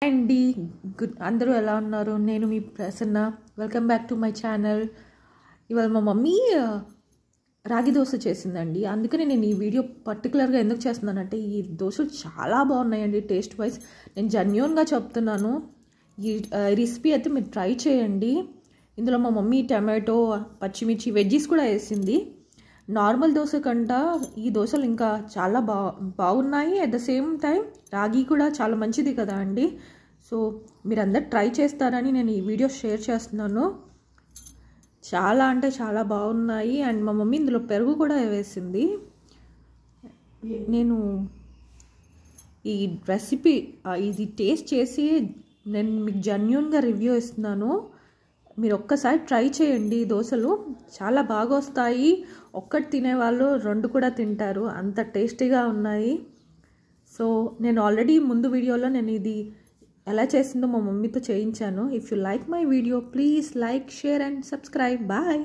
అండి గుడ్ అందరూ ఎలా ఉన్నారు? నేను మీ Prasanna. Welcome back to my channel. ఇవాళ మా మమ్మీ రాగి దోశ చేసిందండి. అందుకని నేను ఈ వీడియో పర్టికులర్గా ఎందుకు చేస్తున్నానంటే ఈ దోశలు చాలా బాగున్నాయండి టేస్ట్ వైజ్. నేను జెన్యూన్గా చెప్తున్నాను. ఈ రెసిపీ అయితే మీరు ట్రై చేయండి. ఇందులో మా మమ్మీ టమాటో, పచ్చిమిర్చి, వెజ్జీస్ కూడా వేసింది. నార్మల్ దోశ కంట ఈ దోశలు ఇంకా చాలా బాగున్నాయి. అట్ ద సేమ్ టైం రాగి కూడా చాలా మంచిది కదా అండి. సో మీరందరూ ట్రై చేస్తారని నేను ఈ వీడియో షేర్ చేస్తున్నాను. చాలా అంటే చాలా బాగున్నాయి. అండ్ మా మమ్మీ ఇందులో పెరుగు కూడా వేసింది. నేను ఈ రెసిపీ ఇది టేస్ట్ చేసి నేను మీకు జెన్యూన్గా రివ్యూ ఇస్తున్నాను. మీరు ఒక్కసారి ట్రై చేయండి. దోశలు చాలా బాగా వస్తాయి. ఒక్కటి తినేవాళ్ళు రెండు కూడా తింటారు, అంత టేస్టీగా ఉన్నాయి. సో నేను ఆల్రెడీ ముందు వీడియోలో నేను ఇది ఎలా చేసిందో మా మమ్మీతో చేయించాను. If you like my video please like, share and subscribe. Bye.